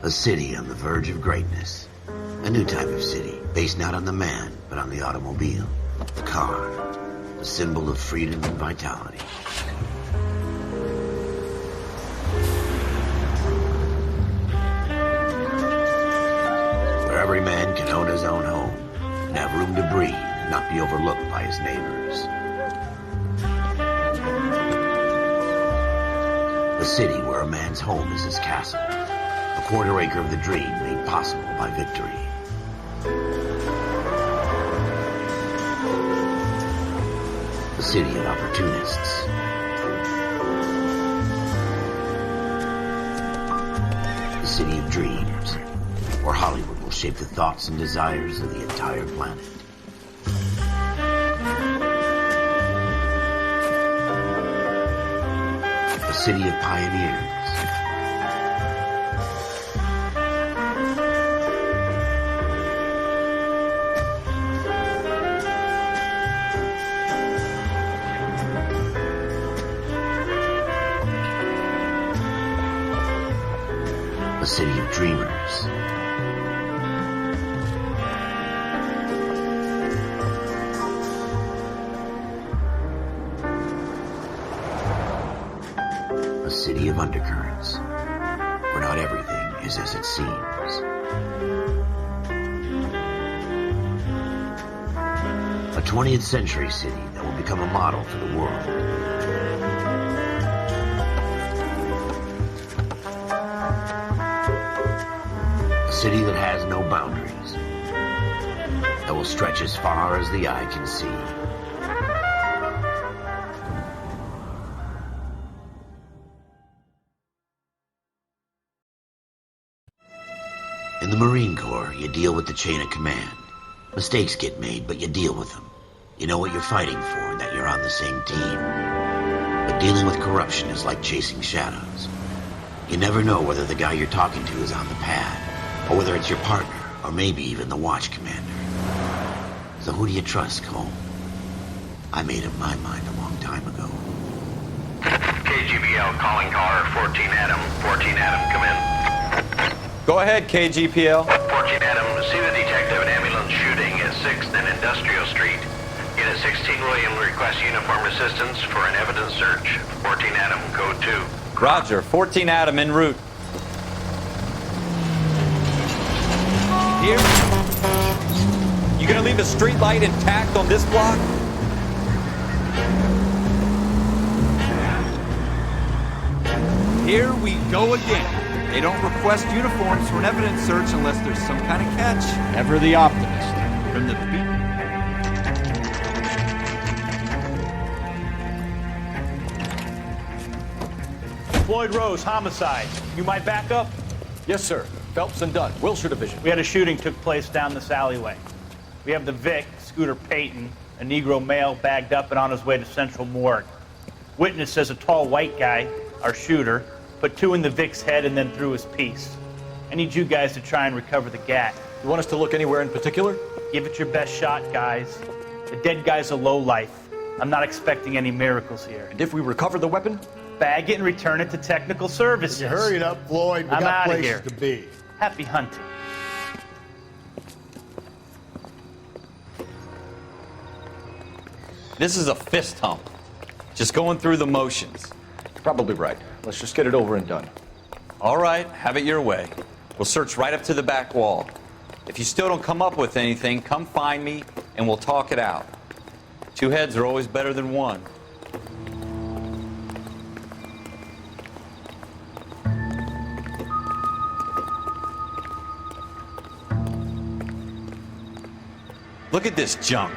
A city on the verge of greatness. A new type of city, based not on the man, but on the automobile. The car. A symbol of freedom and vitality. Where every man can own his own home, and have room to breathe, and not be overlooked by his neighbors. A city where a man's home is his castle. A quarter acre of the dream made possible by victory. A city of opportunists. A city of dreams, where Hollywood will shape the thoughts and desires of the entire planet. A city of pioneers. A city of dreamers. A city of undercurrents, where not everything is as it seems. A 20th century city that will become a model for the world. A city that has no boundaries, that will stretch as far as the eye can see. In the Marine Corps, you deal with the chain of command. Mistakes get made, but you deal with them. You know what you're fighting for, and that you're on the same team. But dealing with corruption is like chasing shadows. You never know whether the guy you're talking to is on the pad, or whether it's your partner, or maybe even the watch commander. So who do you trust, Cole? I made up my mind a long time ago. KGBL calling caller 14 Adam. 14 Adam, come in. Go ahead, KGPL. 14 Adam, see the detective and ambulance shooting at 6th and Industrial Street. Unit 16 William requests uniform assistance for an evidence search. 14 Adam, code 2. Roger, 14 Adam en route. Here? You gonna leave a street light intact on this block? Here we go again. They don't request uniforms for an evidence search unless there's some kind of catch. Ever the optimist. From the beat. Floyd Rose, homicide. You might back up? Yes, sir. Phelps and Dunn, Wilshire Division. We had a shooting took place down this alleyway. We have the Vic, Scooter Payton, a Negro male bagged up and on his way to Central Morgue. Witness says a tall white guy, our shooter, put 2 in the Vic's head and then threw his piece. I need you guys to try and recover the gat. You want us to look anywhere in particular? Give it your best shot, guys. The dead guy's a lowlife. I'm not expecting any miracles here. And if we recover the weapon? Bag it and return it to technical services. You hurry it up, Floyd. We I'm got outta places here. to be. Happy hunting. This is a fist hump. Just going through the motions. Probably right. Let's just get it over and done. All right, have it your way. We'll search right up to the back wall. If you still don't come up with anything, come find me and we'll talk it out. 2 heads are always better than 1. Look at this junk.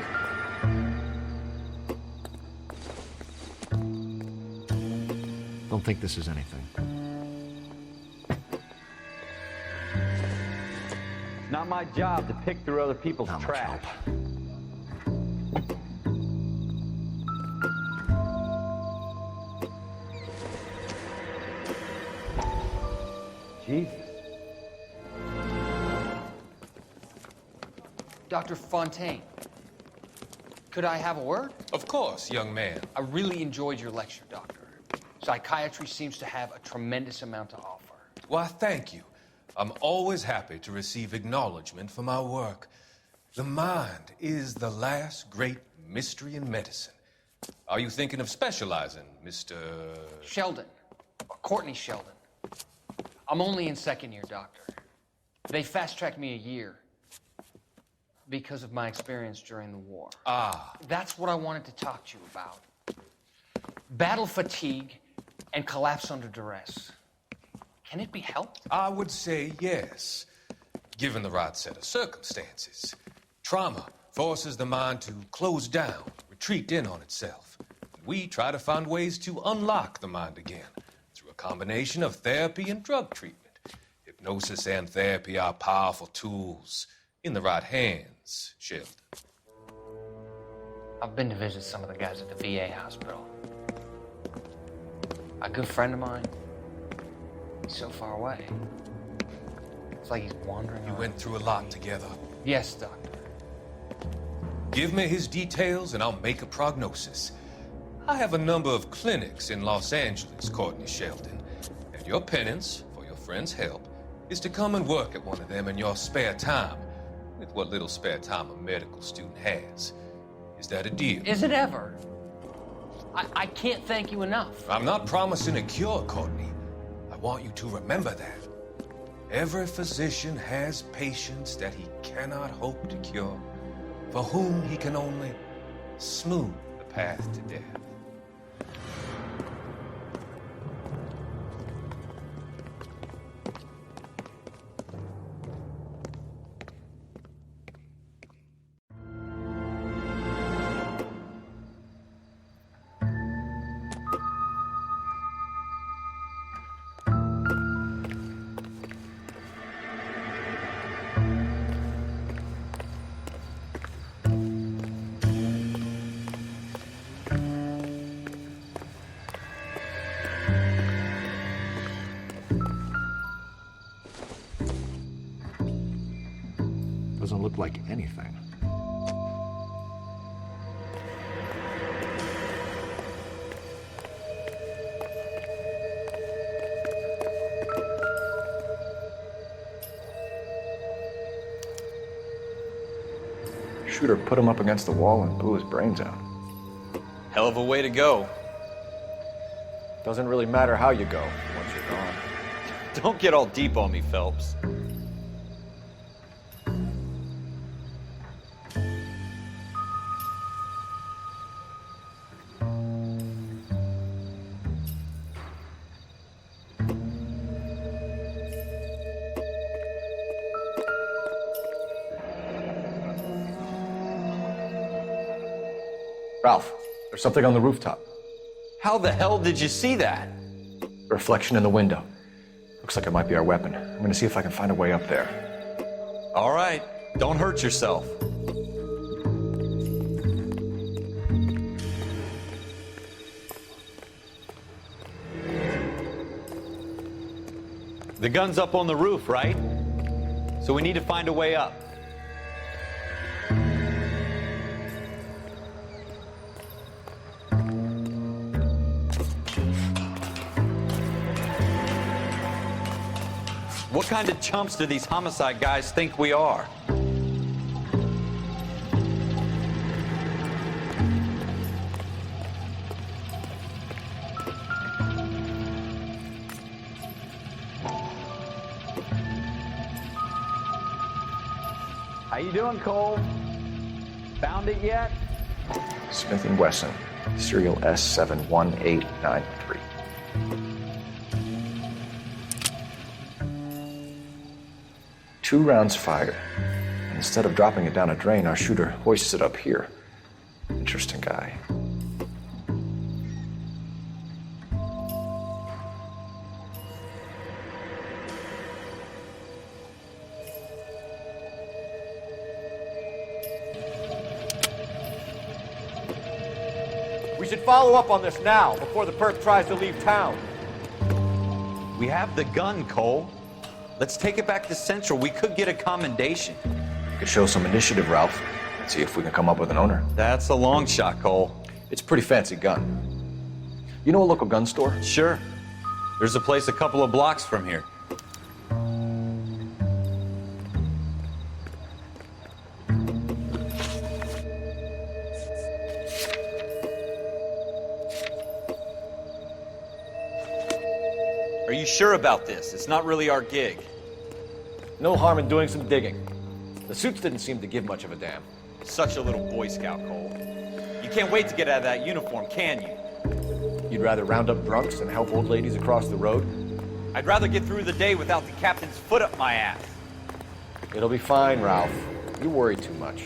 Don't think this is anything. Not my job to pick through other people's Not much trash. help. Jesus. Dr. Fontaine, could I have a word? Of course, young man. I really enjoyed your lecture, Doctor. Psychiatry seems to have a tremendous amount to offer. Why, thank you. I'm always happy to receive acknowledgement for my work. The mind is the last great mystery in medicine. Are you thinking of specializing, Mr. Sheldon. Courtney Sheldon. I'm only in second year, Doctor. They fast-tracked me a year because of my experience during the war. Ah. That's what I wanted to talk to you about. Battle fatigue and collapse under duress. Can it be helped? I would say yes, given the right set of circumstances. Trauma forces the mind to close down, retreat in on itself. We try to find ways to unlock the mind again through a combination of therapy and drug treatment. Hypnosis and therapy are powerful tools in the right hands, Sheldon. I've been to visit some of the guys at the VA hospital. A good friend of mine, he's so far away. It's like he's wandering You around. went through a lot together. Yes, Doctor. Give me his details and I'll make a prognosis. I have a number of clinics in Los Angeles, Courtney Sheldon, and your penance, for your friend's help, is to come and work at one of them in your spare time, with what little spare time a medical student has. Is that a deal? Is it ever? I can't thank you enough. I'm not promising a cure, Courtney. I want you to remember that. Every physician has patients that he cannot hope to cure, for whom he can only smooth the path to death. Doesn't look like anything. Shooter put him up against the wall and blew his brains out. Hell of a way to go. Doesn't really matter how you go once you're gone. Don't get all deep on me, Phelps. Ralph, there's something on the rooftop. How the hell did you see that? A reflection in the window. Looks like it might be our weapon. I'm gonna see if I can find a way up there. All right, don't hurt yourself. The gun's up on the roof, right? So we need to find a way up. What kind of chumps do these homicide guys think we are? How you doing, Cole? Found it yet? Smith & Wesson, serial S71893. Two rounds fired. And instead of dropping it down a drain, our shooter hoists it up here. Interesting guy. We should follow up on this now, before the perp tries to leave town. We have the gun, Cole. Let's take it back to Central. We could get a commendation. We could show some initiative, Ralph. See if we can come up with an owner. That's a long shot, Cole. It's a pretty fancy gun. You know a local gun store? Sure. There's a place a couple of blocks from here. Are you sure about this? It's not really our gig. No harm in doing some digging. The suits didn't seem to give much of a damn. Such a little Boy Scout, Cole. You can't wait to get out of that uniform, can you? You'd rather round up drunks than help old ladies across the road? I'd rather get through the day without the captain's foot up my ass. It'll be fine, Ralph. You worry too much.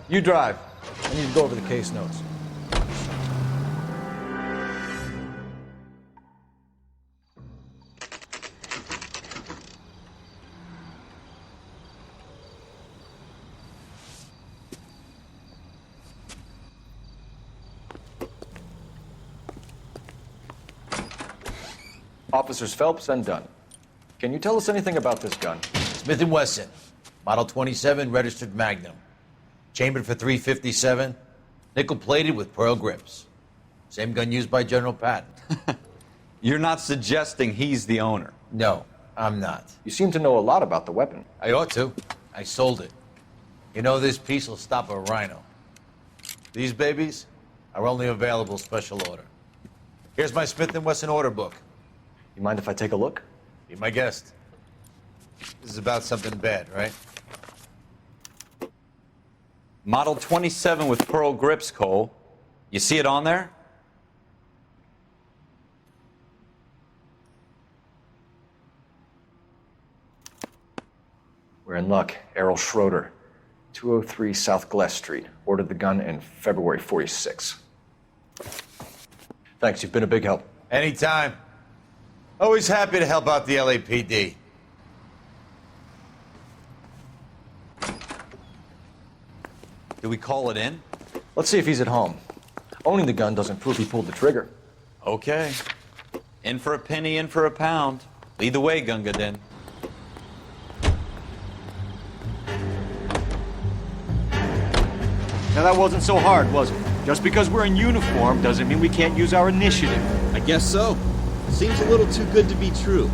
You drive. I need to go over the case notes. Officers Phelps and Dunn. Can you tell us anything about this gun? Smith & Wesson, Model 27, registered Magnum. Chambered for .357, nickel-plated with pearl grips. Same gun used by General Patton. You're not suggesting he's the owner? No, I'm not. You seem to know a lot about the weapon. I ought to. I sold it. You know, this piece will stop a rhino. These babies are only available special order. Here's my Smith & Wesson order book. You mind if I take a look? Be my guest. This is about something bad, right? Model 27 with pearl grips, Cole. You see it on there? We're in luck. Errol Schroeder, 203 South Glass Street. Ordered the gun in February '46. Thanks, you've been a big help. Anytime. Always happy to help out the LAPD. Do we call it in? Let's see if he's at home. Owning the gun doesn't prove he pulled the trigger. Okay. In for a penny, in for a pound. Lead the way, Gunga Din. Now that wasn't so hard, was it? Just because we're in uniform doesn't mean we can't use our initiative. I guess so. Seems a little too good to be true.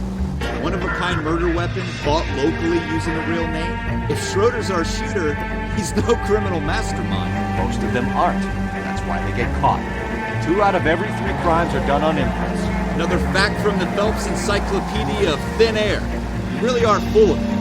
One-of-a-kind murder weapon bought locally using a real name? If Schroeder's our shooter, he's no criminal mastermind. Most of them aren't, and that's why they get caught. 2 out of every 3 crimes are done on impulse. Another fact from the Phelps Encyclopedia of Thin Air. You really are full of it.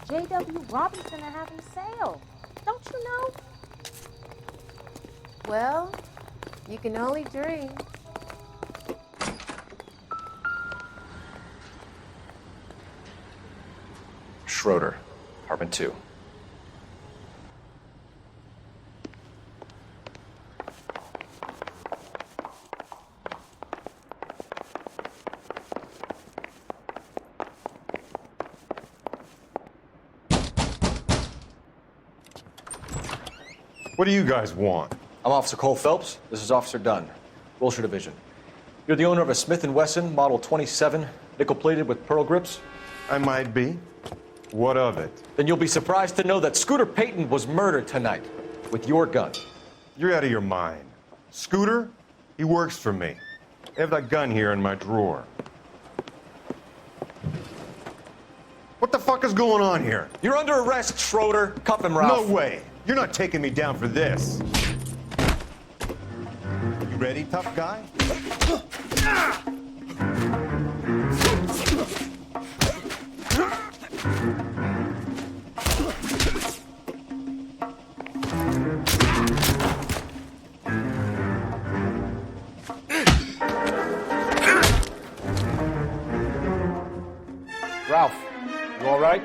J.W. Robinson are having sale. Don't you know? Well, you can only dream. Schroeder, apartment 2. What do you guys want? I'm Officer Cole Phelps. This is Officer Dunn, Wilshire Division. You're the owner of a Smith & Wesson Model 27, nickel-plated with pearl grips? I might be. What of it? Then you'll be surprised to know that Scooter Payton was murdered tonight with your gun. You're out of your mind. Scooter? He works for me. I have that gun here in my drawer. What the fuck is going on here? You're under arrest, Schroeder. Cuff him, Ralph. No way. You're not taking me down for this. You ready, tough guy? Ralph, you all right?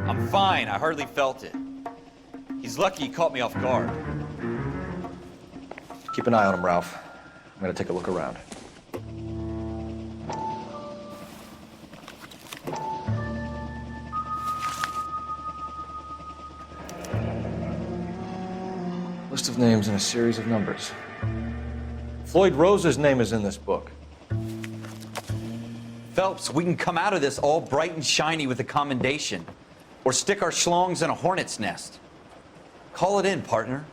I'm fine. I hardly felt it. He's lucky he caught me off guard. Keep an eye on him, Ralph. I'm gonna take a look around. List of names and a series of numbers. Floyd Rose's name is in this book. Phelps, we can come out of this all bright and shiny with a commendation, or stick our schlongs in a hornet's nest. Call it in, partner,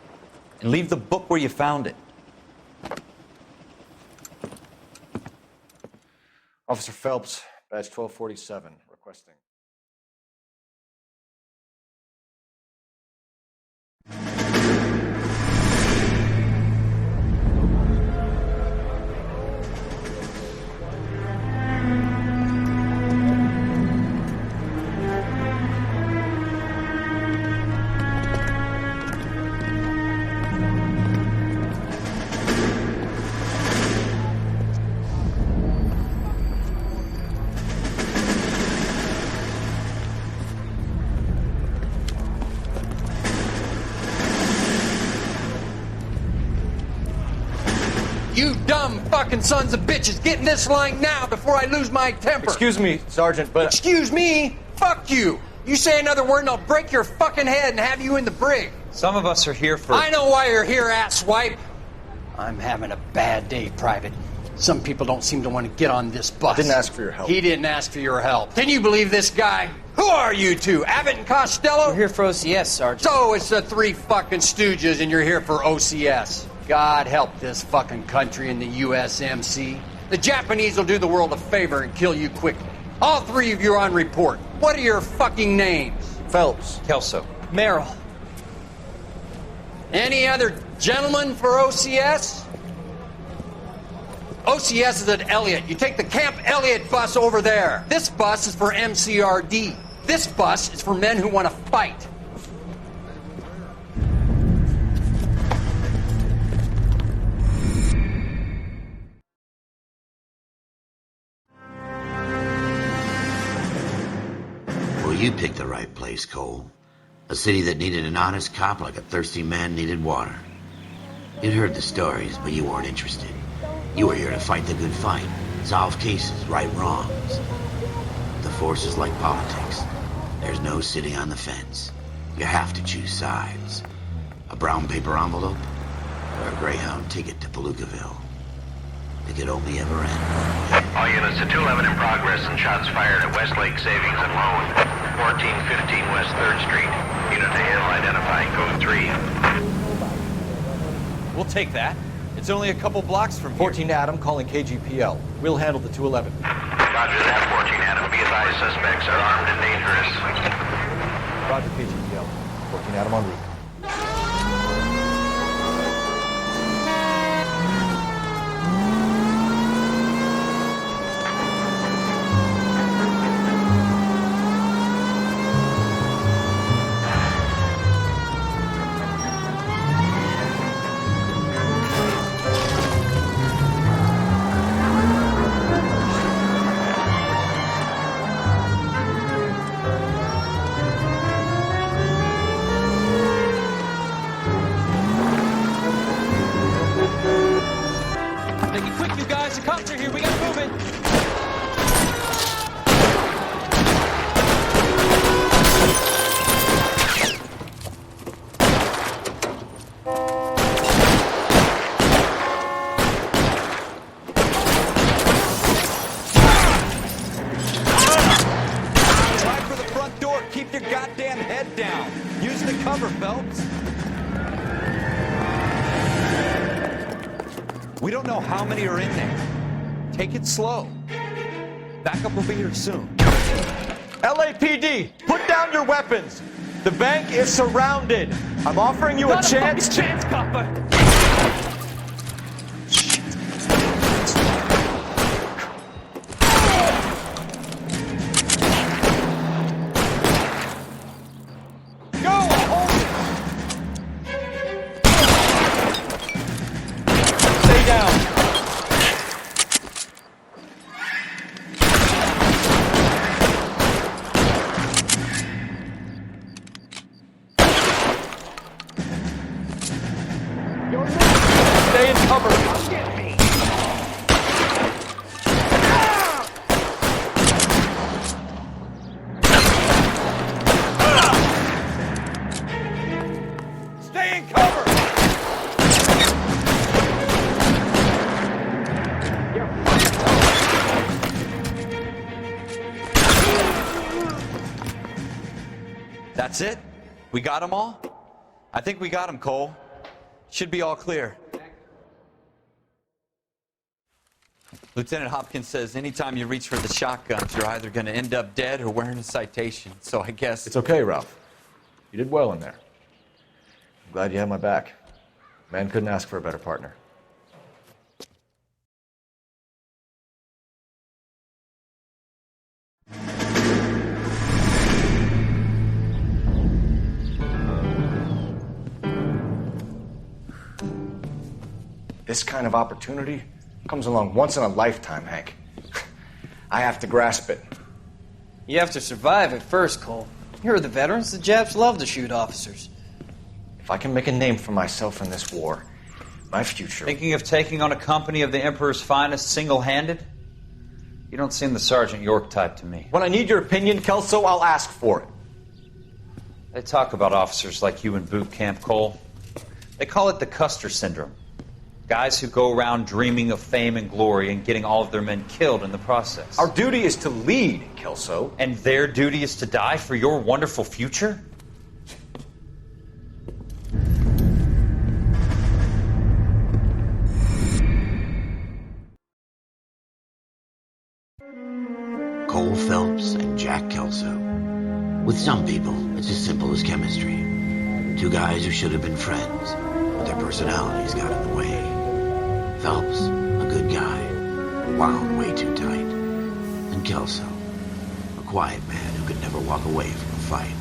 and leave the book where you found it. Officer Phelps, badge 1247, requesting. You dumb fucking sons of bitches, get in this line now before I lose my temper. Excuse me, Sergeant, but... Excuse me? Fuck you. You say another word and I'll break your fucking head and have you in the brig. Some of us are here for... I know why you're here, asswipe. I'm having a bad day, Private. Some people don't seem to want to get on this bus. I didn't ask for your help. He didn't ask for your help. Can you believe this guy? Who are you two? Abbott and Costello? We're here for OCS, Sergeant. So it's the three fucking stooges and you're here for OCS. God help this fucking country and the USMC. The Japanese will do the world a favor and kill you quickly. All three of you are on report. What are your fucking names? Phelps. Kelso. Merrill. Any other gentlemen for OCS? OCS is at Elliott. You take the Camp Elliott bus over there. This bus is for MCRD. This bus is for men who want to fight. Well, you picked the right place, Cole. A city that needed an honest cop like a thirsty man needed water. You'd heard the stories, but you weren't interested. You were here to fight the good fight, solve cases, right wrongs. The force is like politics. There's no sitting on the fence. You have to choose sides. A brown paper envelope, or a Greyhound ticket to Palookaville. It could only ever end one way. All units to 211 in progress and shots fired at Westlake Savings and Loan, 1415 West 3rd Street. Unit to handle identifying code 3. We'll take that. It's only a couple blocks from here. 14 Adam calling KGPL. We'll handle the 211. Roger that, 14 Adam. Be advised, suspects are armed and dangerous. Roger, KGPL. 14 Adam en route. We don't know how many are in there. Take it slow. Backup will be here soon. LAPD, put down your weapons. The bank is surrounded. I'm offering you a chance. Not a chance, copper. That's it? We got them all? I think we got them, Cole. Should be all clear. Lieutenant Hopkins says anytime you reach for the shotguns, you're either going to end up dead or wearing a citation. So I guess... It's okay, Ralph. You did well in there. I'm glad you had my back. Man couldn't ask for a better partner. This kind of opportunity comes along once in a lifetime, Hank. I have to grasp it. You have to survive it first, Cole. Here are the veterans. The Japs love to shoot officers. If I can make a name for myself in this war, my future... Thinking of taking on a company of the Emperor's finest single-handed? You don't seem the Sergeant York type to me. When I need your opinion, Kelso, I'll ask for it. They talk about officers like you in boot camp, Cole. They call it the Custer Syndrome. Guys who go around dreaming of fame and glory and getting all of their men killed in the process. Our duty is to lead, Kelso. And their duty is to die for your wonderful future? Cole Phelps and Jack Kelso. With some people, it's as simple as chemistry. Two guys who should have been friends, but their personalities got in the way. Phelps, a good guy, wound way too tight. And Kelso, a quiet man who could never walk away from a fight.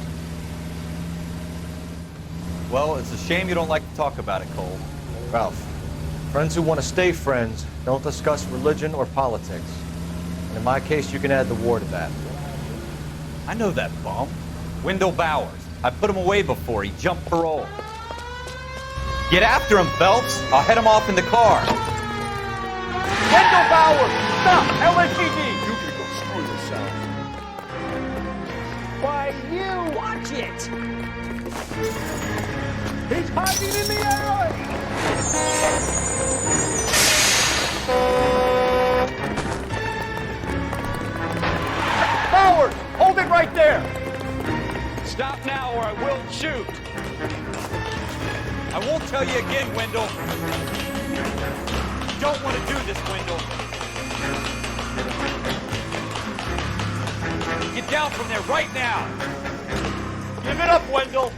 Well, it's a shame you don't like to talk about it, Cole. Ralph, friends who want to stay friends don't discuss religion or politics. And in my case, you can add the war to that. I know that bum. Wendell Bowers. I put him away before. He jumped parole. Get after him, Phelps. I'll head him off in the car. Wendell Bowers! Stop! LAPD! You can go screw yourself. Why, you! Watch it! He's hiding in the alley! Bowers! Hold it right there! Stop now or I will shoot. I won't tell you again, Wendell. You don't want to do this, Wendell. Get down from there right now. Give it up, Wendell.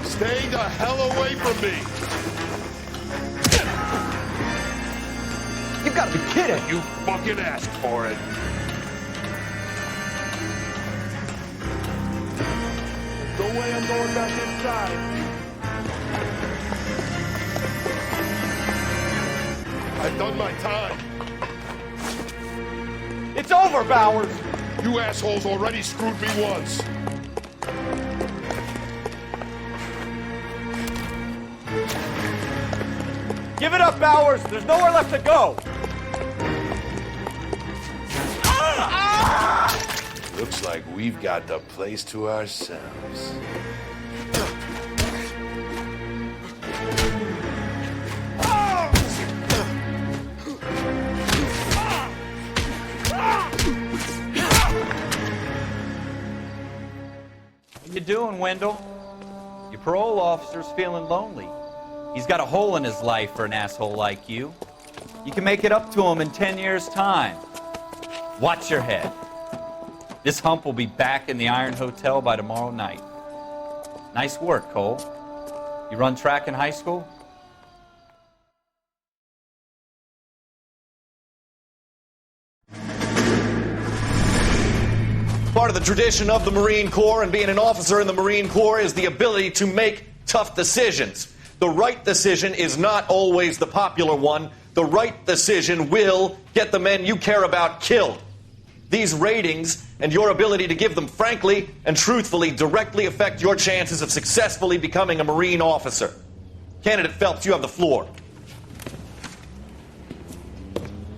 Stay the hell away from me. You've got to be kidding. You fucking asked for it. No way I'm going back inside. I've done my time. It's over, Bowers. You assholes already screwed me once. Give it up, Bowers. There's nowhere left to go. Looks like we've got the place to ourselves. How you doing, Wendell? Your parole officer's feeling lonely. He's got a hole in his life for an asshole like you. You can make it up to him in 10 years' time. Watch your head. This hump will be back in the Iron Hotel by tomorrow night. Nice work, Cole. You run track in high school? Part of the tradition of the Marine Corps and being an officer in the Marine Corps is the ability to make tough decisions. The right decision is not always the popular one. The right decision will get the men you care about killed. These ratings and your ability to give them frankly and truthfully directly affect your chances of successfully becoming a Marine officer. Candidate Phelps, you have the floor.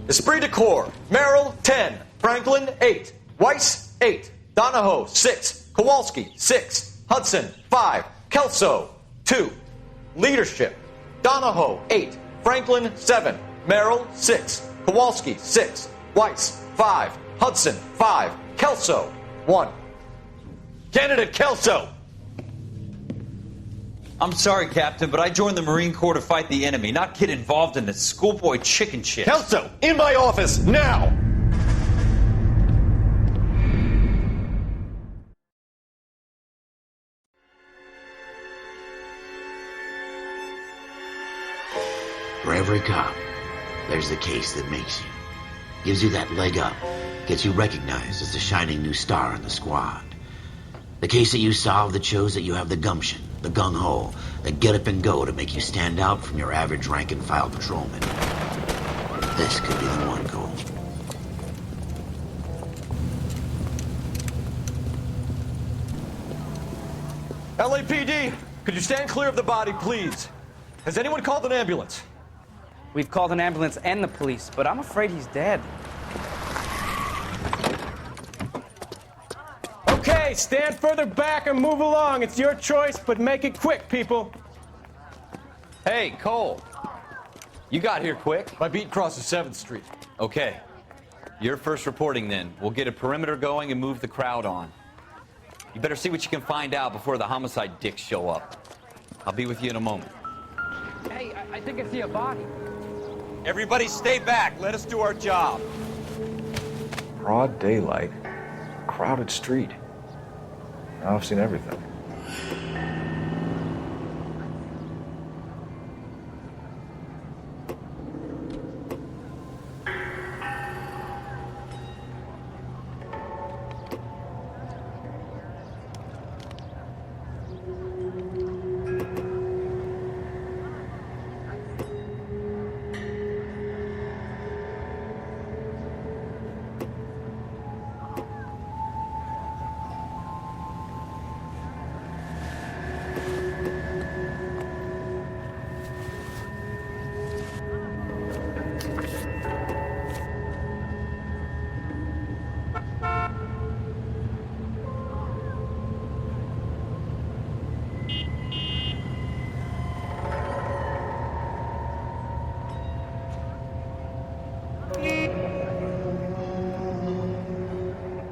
Esprit de Corps, Merrill, 10. Franklin, 8. Weiss, 8. Donahoe, 6. Kowalski, 6. Hudson, 5. Kelso, 2. Leadership, Donahoe, 8. Franklin, 7. Merrill, 6. Kowalski, 6. Weiss, 5. Hudson, 5. Kelso, 1. Candidate Kelso! I'm sorry, Captain, but I joined the Marine Corps to fight the enemy, not get involved in this schoolboy chicken shit. Kelso, in my office, now! For every cop, there's the case that makes you. Gives you that leg up. Gets you recognized as the shining new star in the squad. The case that you solve that shows that you have the gumption, the gung-ho, the get up and go to make you stand out from your average rank-and-file patrolman. This could be the one, Cole. LAPD, could you stand clear of the body, please? Has anyone called an ambulance? We've called an ambulance and the police, but I'm afraid he's dead. Okay, stand further back and move along. It's your choice, but make it quick, people. Hey, Cole. You got here quick. My beat crosses 7th Street. Okay. You're first reporting then. We'll get a perimeter going and move the crowd on. You better see what you can find out before the homicide dicks show up. I'll be with you in a moment. Hey, I think I see a body. Everybody stay back. Let us do our job. Broad daylight, crowded street. Now I've seen everything.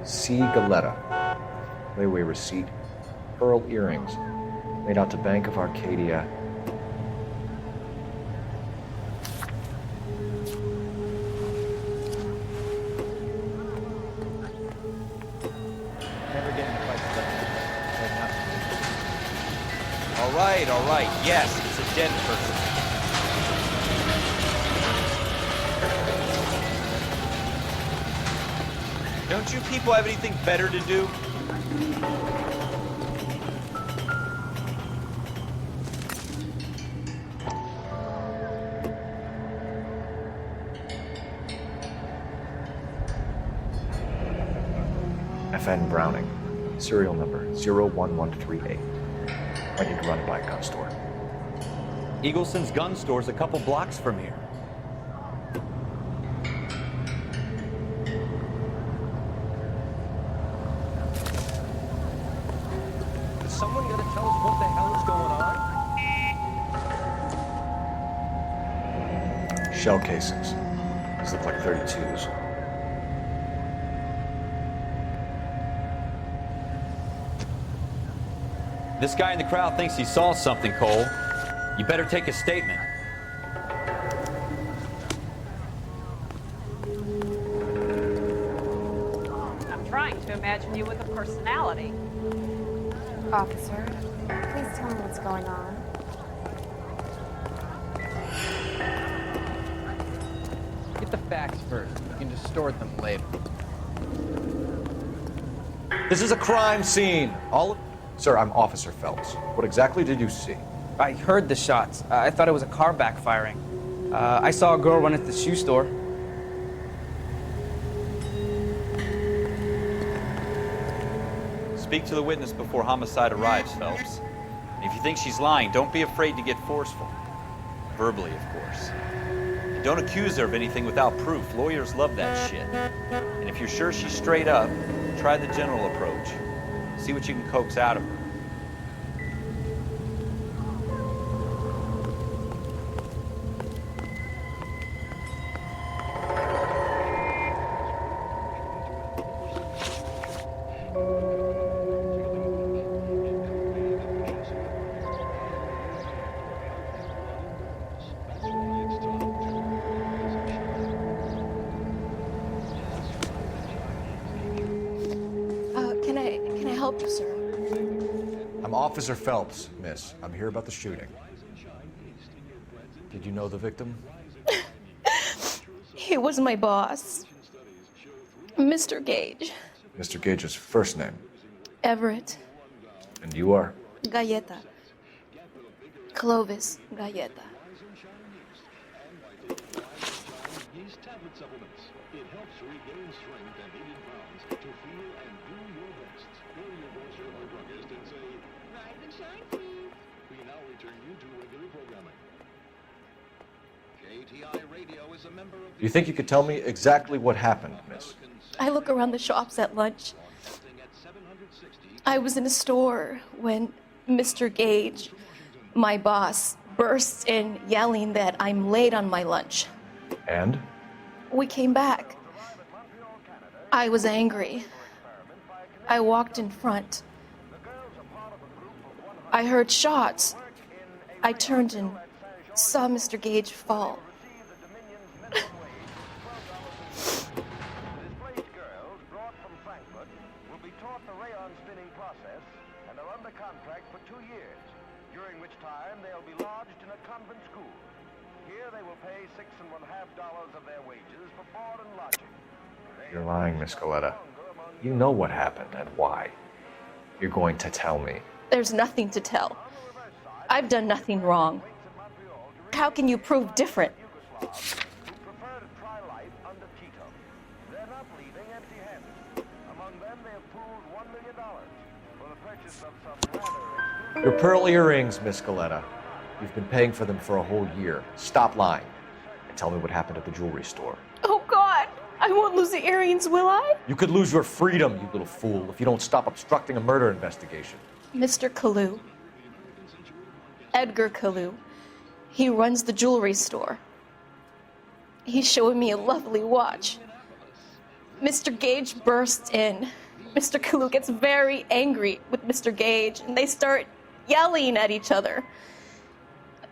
C. Galetta. Layaway receipt. Pearl earrings. Made out to Bank of Arcadia. Never get in fights like all right. Yes, it's a dead person. Don't you people have anything better to do? FN Browning. Serial number 01138. Might need to run it by a gun store. Eagleson's gun store's a couple blocks from here. Someone gonna tell us what the hell is going on? Shell casings. These look like 32s. This guy in the crowd thinks he saw something, Cole. You better take a statement. I'm trying to imagine you with a personality. Officer, please tell me what's going on. Get the facts first. You can distort them later. This is a crime scene. Sir, I'm Officer Phelps. What exactly did you see? I heard the shots. I thought it was a car backfiring. I saw a girl run into the shoe store. Speak to the witness before homicide arrives, Phelps. And if you think she's lying, don't be afraid to get forceful. Verbally, of course. And don't accuse her of anything without proof. Lawyers love that shit. And if you're sure she's straight up, try the general approach. See what you can coax out of her. help you, sir? I'm Officer Phelps, miss. I'm here about the shooting. Did you know the victim? He was my boss, Mr. Gage. Mr. Gage's first name. Everett. And you are? Galleta. Clovis Galleta. Do you think you could tell me exactly what happened, miss? I look around the shops at lunch. I was in a store when Mr. Gage, my boss, bursts in yelling that I'm late on my lunch. And? We came back. I was angry. I walked in front. I heard shots. I turned and saw Mr. Gage fall. You're lying, Miss Galleta. You know what happened and why. You're going to tell me. There's nothing to tell. I've done nothing wrong. How can you prove different? Your pearl earrings, Miss Galleta. You've been paying for them for a whole year. Stop lying and tell me what happened at the jewelry store. Oh, God! I won't lose the earrings, will I? You could lose your freedom, you little fool, if you don't stop obstructing a murder investigation. Mr. Kalu. Edgar Kalu. He runs the jewelry store. He's showing me a lovely watch. Mr. Gage bursts in. Mr. Kalu gets very angry with Mr. Gage, and they start yelling at each other.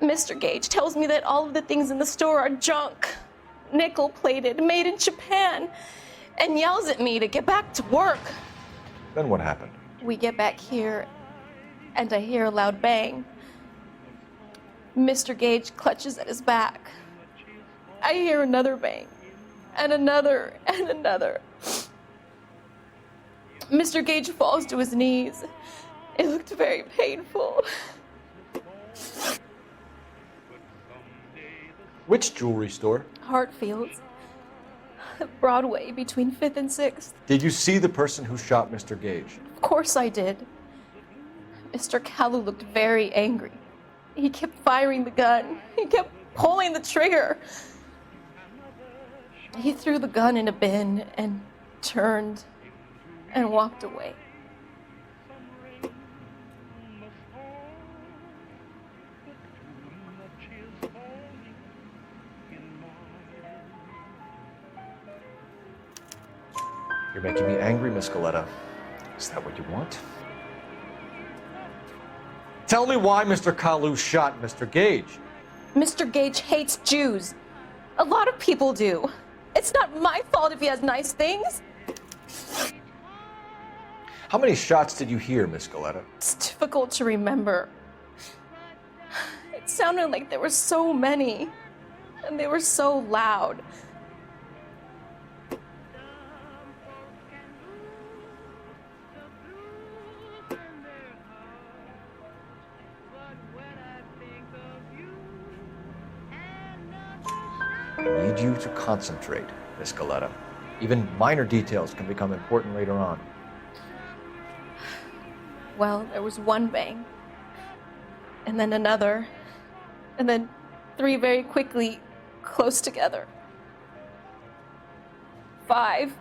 Mr. Gage tells me that all of the things in the store are junk, nickel-plated, made in Japan, and yells at me to get back to work. Then what happened? We get back here, and I hear a loud bang. Mr. Gage clutches at his back. I hear another bang, and another, and another. Mr. Gage falls to his knees. It looked very painful. Which jewelry store? Hartfield's. Broadway, between 5th and 6th. Did you see the person who shot Mr. Gage? Of course I did. Mr. Kalu looked very angry. He kept firing the gun. He kept pulling the trigger. He threw the gun in a bin and turned and walked away. You're making me angry, Miss Galleta. Is that what you want? Tell me why Mr. Kalu shot Mr. Gage. Mr. Gage hates Jews. A lot of people do. It's not my fault if he has nice things. How many shots did you hear, Miss Galleta? It's difficult to remember. It sounded like there were so many, and they were so loud. I need you to concentrate, Miss Galleta. Even minor details can become important later on. Well, there was one bang, and then another, and then 3 very quickly, close together. 5.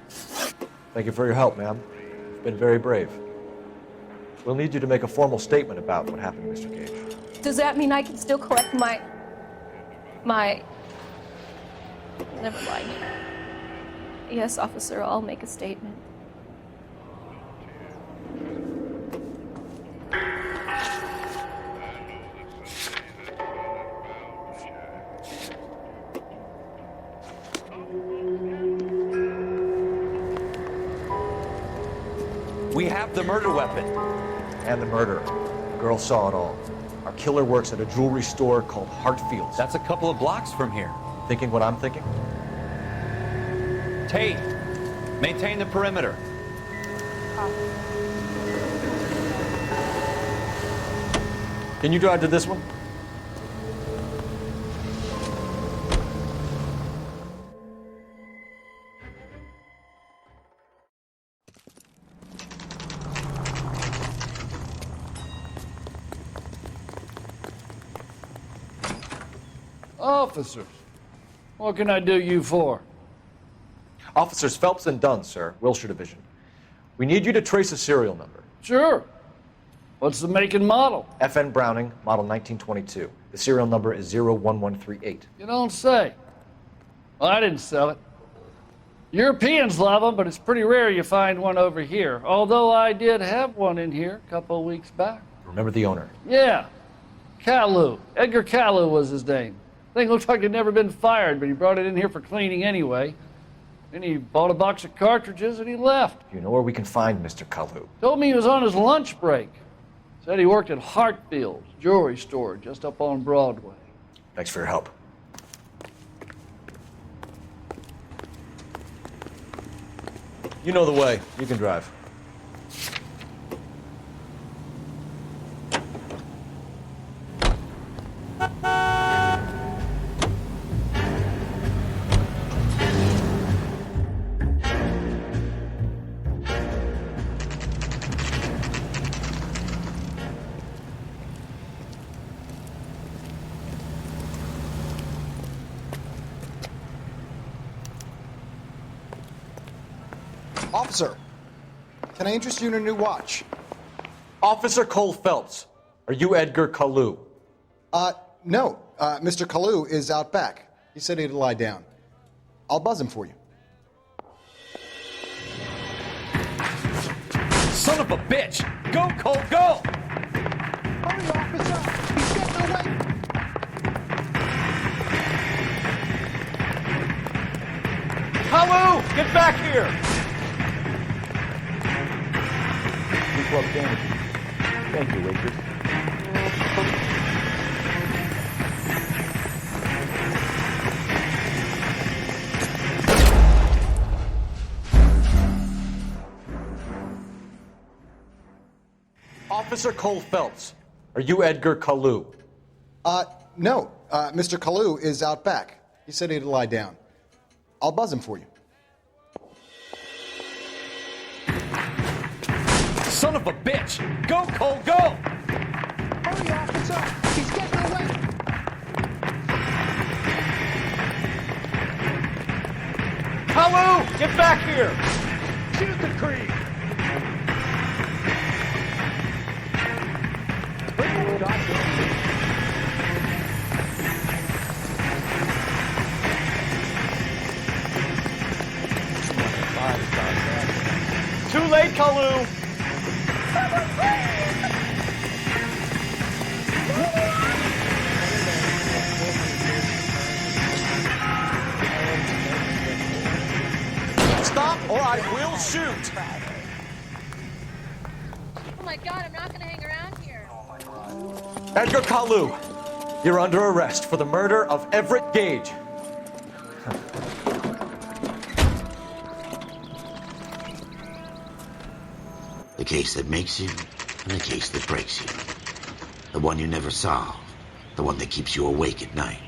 Thank you for your help, ma'am. You've been very brave. We'll need you to make a formal statement about what happened to Mr. Gage. Does that mean I can still collect my... Never mind. Yes, officer, I'll make a statement. We have the murder weapon. And the murderer. The girl saw it all. Our killer works at a jewelry store called Hartfield's. That's a couple of blocks from here. Thinking what I'm thinking? Tate, maintain the perimeter. Can you drive to this one? Officers, what can I do you for? Officers Phelps and Dunn, sir, Wilshire Division. We need you to trace a serial number. Sure. What's the make and model? FN Browning, model 1922. The serial number is 01138. You don't say. Well, I didn't sell it. Europeans love them, but it's pretty rare you find one over here. Although I did have one in here a couple of weeks back. Remember the owner? Yeah. Caillou. Edgar Caillou was his name. Thing looked like he'd never been fired, but he brought it in here for cleaning anyway. Then he bought a box of cartridges and he left. You know where we can find Mr. Caillou? Told me he was on his lunch break. Said he worked at Hartfield's jewelry store just up on Broadway. Thanks for your help. You know the way. You can drive. Officer, can I interest you in a new watch? Officer Cole Phelps, are you Edgar Caillou? No. Mr. Caillou is out back. He said he'd lie down. I'll buzz him for you. Son of a bitch! Go, Cole, go! Hurry, officer! He's getting away! Caillou, get back here! Thank you, waitress. Officer Cole Phelps, are you Edgar Caillou? No. Mr. Caillou is out back. He said he'd lie down. I'll buzz him for you. Son of a bitch! Go, Cole, go! Hurry, officer! He's getting away! Caillou, get back here! Shoot the creep! Too late, Caillou! Stop or I will shoot! Oh my god, I'm not gonna hang around here. Edgar Caillou, you're under arrest for the murder of Everett Gage. The case that makes you, and the case that breaks you. The one you never solve, the one that keeps you awake at night.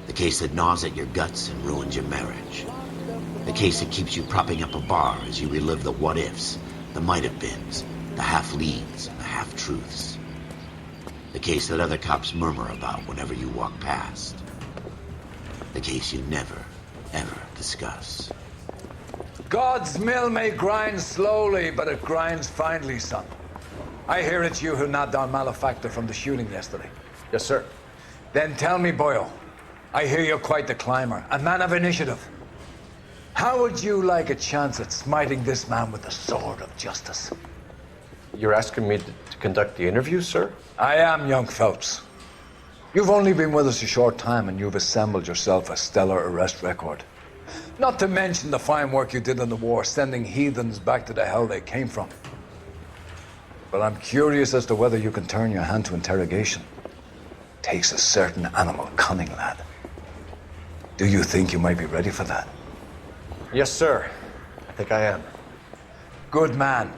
The case that gnaws at your guts and ruins your marriage. The case that keeps you propping up a bar as you relive the what-ifs, the might-have-beens, the half-leads, and the half-truths. The case that other cops murmur about whenever you walk past. The case you never, ever discuss. God's mill may grind slowly, but it grinds finely, son. I hear it's you who nabbed our malefactor from the shooting yesterday. Yes, sir. Then tell me, Boyle, I hear you're quite the climber, a man of initiative. How would you like a chance at smiting this man with the sword of justice? You're asking me to conduct the interview, sir? I am, young Phelps. You've only been with us a short time and you've assembled yourself a stellar arrest record. Not to mention the fine work you did in the war, sending heathens back to the hell they came from. But I'm curious as to whether you can turn your hand to interrogation. Takes a certain animal cunning, lad. Do you think you might be ready for that? Yes, sir. I think I am. Good man.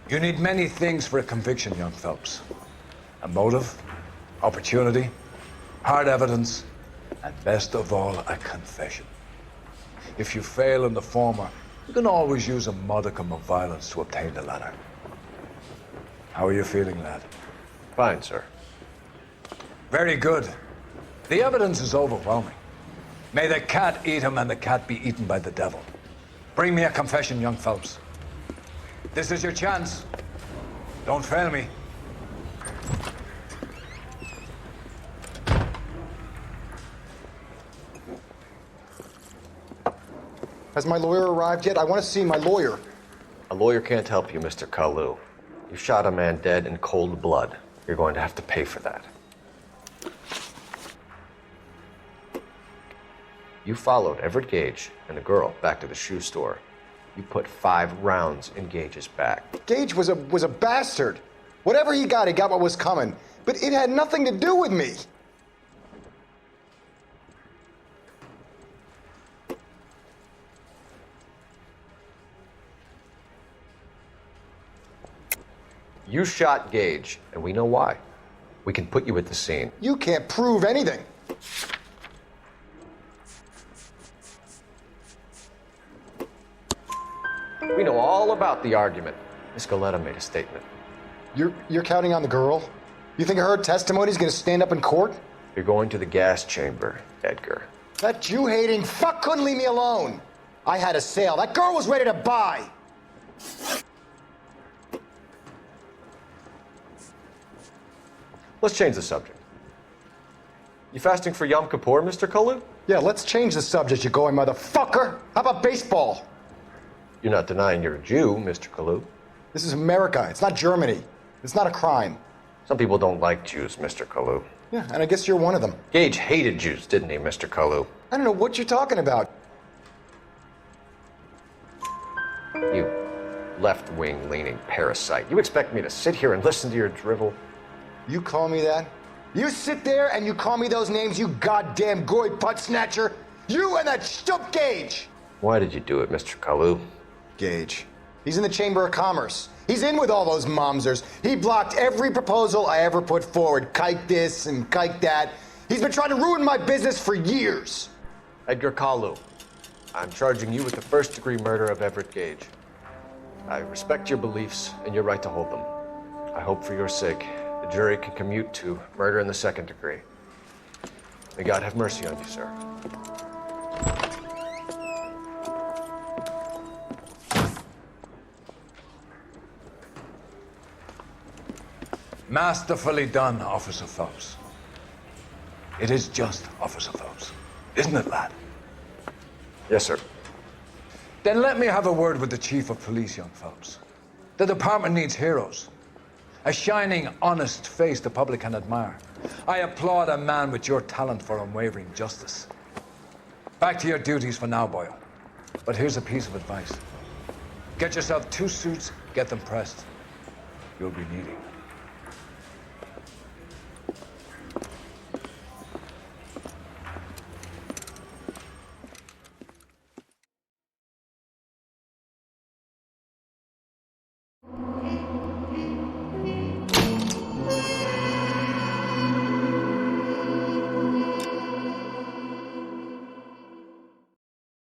You need many things for a conviction, young Phelps. A motive, opportunity, hard evidence, and best of all, a confession. If you fail in the former, you can always use a modicum of violence to obtain the latter. How are you feeling, lad? Fine, sir. Very good. The evidence is overwhelming. May the cat eat him and the cat be eaten by the devil. Bring me a confession, young Phelps. This is your chance. Don't fail me. Has my lawyer arrived yet? I want to see my lawyer. A lawyer can't help you, Mr. Kalu. You shot a man dead in cold blood. You're going to have to pay for that. You followed Everett Gage and the girl back to the shoe store. You put 5 rounds in Gage's back. Gage was a bastard. Whatever he got what was coming. But it had nothing to do with me. You shot Gage, and we know why. We can put you at the scene. You can't prove anything. We know all about the argument. Miss Galetta made a statement. You're counting on the girl? You think her testimony's gonna stand up in court? You're going to the gas chamber, Edgar. That Jew-hating fuck couldn't leave me alone. I had a sale. That girl was ready to buy. Let's change the subject. You fasting for Yom Kippur, Mr. Kalu? Yeah, let's change the subject, you going motherfucker. How about baseball? You're not denying you're a Jew, Mr. Kalu. This is America. It's not Germany. It's not a crime. Some people don't like Jews, Mr. Kalu. Yeah, and I guess you're one of them. Gage hated Jews, didn't he, Mr. Kalu? I don't know what you're talking about. You left-wing leaning parasite. You expect me to sit here and listen to your drivel? You call me that? You sit there and you call me those names, you goddamn goy putt snatcher? You and that stup Gage! Why did you do it, Mr. Kalu? Gage. He's in the Chamber of Commerce. He's in with all those momsers. He blocked every proposal I ever put forward. Kike this and kike that. He's been trying to ruin my business for years. Edgar Kalu, I'm charging you with the first-degree murder of Everett Gage. I respect your beliefs and your right to hold them. I hope for your sake the jury can commute to murder in the second degree. May God have mercy on you, sir. Masterfully done, Officer Phelps. It is just Officer Phelps, isn't it, lad? Yes, sir. Then let me have a word with the Chief of Police, young Phelps. The department needs heroes. A shining, honest face the public can admire. I applaud a man with your talent for unwavering justice. Back to your duties for now, Boyle. But here's a piece of advice. Get yourself 2 suits, get them pressed. You'll be needing